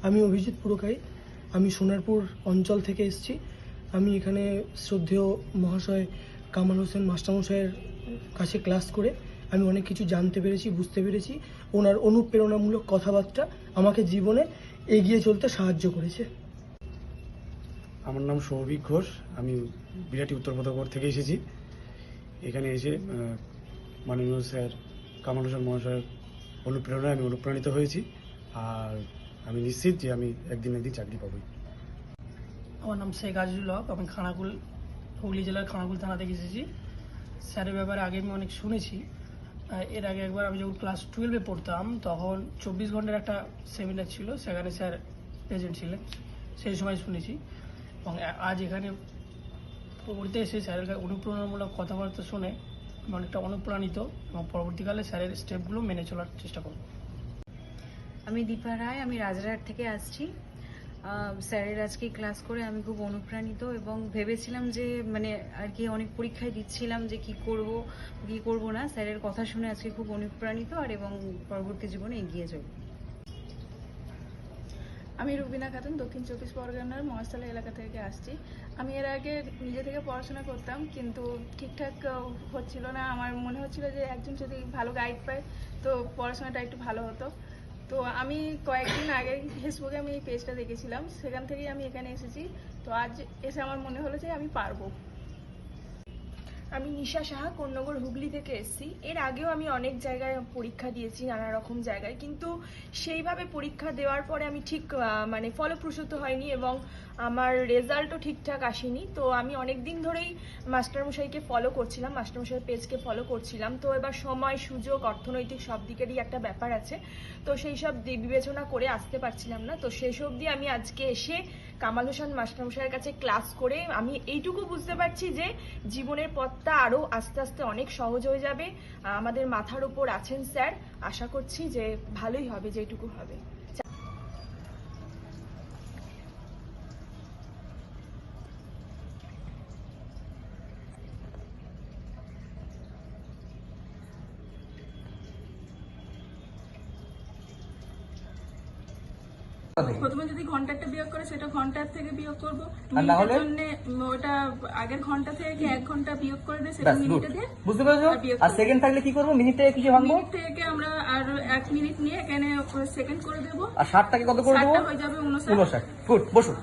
আমি অভিজিৎ পুরকাই, আমি সোনারপুর অঞ্চল থেকে এসেছি। আমি এখানে শ্রদ্ধেয় মহাশয় কামাল হোসেন মাস্টারমশাইয়ের কাছে ক্লাস করে আমি অনেক কিছু জানতে পেরেছি, বুঝতে পেরেছি। ওনার অনুপ্রেরণামূলক কথাবার্তা আমাকে জীবনে এগিয়ে চলতে সাহায্য করেছে। আমার নাম সৌভিক ঘোষ, আমি বিরাটি উত্তর প্রতাপগড় থেকে এসেছি। এখানে এসে মাননীয় স্যার কামাল হোসেন মহাশয়ের অনুপ্রেরণায় আমি অনুপ্রাণিত হয়েছি, আর আমি নিশ্চিত যে আমি একদিন চাকরি পাবো। আমার নাম শেখ আজিজুল হক, আমি খানাকুল, হুগলি জেলার খানাকুল থানা থেকে এসেছি। স্যারের ব্যাপারে আগে আমি অনেক শুনেছি। এর আগে একবার আমি যখন ক্লাস 12-এ পড়তাম তখন 24 ঘন্টার একটা সেমিনার ছিল, সেখানে স্যার প্রেজেন্ট ছিলেন, সেই সময় শুনেছি। এবং আজ এখানে পড়তে এসে স্যারের অনুপ্রেরণামূলক কথাবার্তা শুনে আমি অনেকটা অনুপ্রাণিত এবং পরবর্তীকালে স্যারের স্টেপগুলো মেনে চলার চেষ্টা করব। আমি দীপা রায়, আমি রাজারহাট থেকে আসছি। স্যারের আজকে ক্লাস করে আমি খুব অনুপ্রাণিত এবং ভেবেছিলাম যে আর কি অনেক পরীক্ষায় দিচ্ছিলাম যে কি করব না। স্যারের কথা শুনে আজকে খুব অনুপ্রাণিত আর এবং পরবর্তী জীবনে এগিয়ে যাব। আমি রুবিনা খাতুন, দক্ষিণ 24 পরগনার মহাস্থলী এলাকা থেকে আসছি। আমি এর আগে নিজে থেকে পড়াশোনা করতাম, কিন্তু ঠিকঠাক হচ্ছিল না। আমার মনে হচ্ছিল যে একজন যদি ভালো গাইড পায় তো পড়াশোনাটা একটু ভালো হতো। তো আমি কয়েকদিন আগে ফেসবুকে আমি এই পেজটা দেখেছিলাম, সেখান থেকেই আমি এখানে এসেছি। তো আজ এসে আমার মনে হলো যে আমি পারবো। আমি নিশা সাহা, কোন্নগর হুগলি থেকে এসেছি। এর আগেও আমি অনেক জায়গায় পরীক্ষা দিয়েছি, নানা রকম জায়গায়, কিন্তু সেইভাবে পরীক্ষা দেওয়ার পরে আমি ঠিক ফলপ্রসূ হয়নি এবং আমার রেজাল্টও ঠিকঠাক আসেনি। তো আমি অনেক দিন ধরেই মাস্টারমশাইকে ফলো করছিলাম, মাস্টারমশাইয়ের পেজকে ফলো করছিলাম। তো এবার সময়, সুযোগ, অর্থনৈতিক সব দিকেরই একটা ব্যাপার আছে, তো সেই সব বিবেচনা করে আসতে পারছিলাম না। তো শেষ অবধি আমি আজকে এসে কামাল হোসেন মাস্টারমশাইয়ের কাছে ক্লাস করে আমি এইটুকু বুঝতে পারছি যে জীবনের পথটা আরও আস্তে আস্তে অনেক সহজ হয়ে যাবে। আমাদের মাথার উপর আছেন স্যার, আশা করছি যে ভালোই হবে, যেটুকু হবে। প্রথমে যদি ঘন্টাটা বিয়োগ করে সেটা ঘন্টার থেকে বিয়োগ করবো, ওটা আগের ঘন্টা থেকে 1 ঘন্টা বিয়োগ করে দিয়ে সেটা মিনিটে দিয়ে বুঝতে পেরেছো। আর সেকেন্ড থাকলে কি করবো? মিনিট থেকে কিসে ভাঙবো? মিনিট থেকে আমরা আর 1 মিনিট নিয়ে এখানে সেকেন্ড করে দেবো, আর 60টাকে কত করে দেবো? হয়ে যাবে 59। গুড, বসো।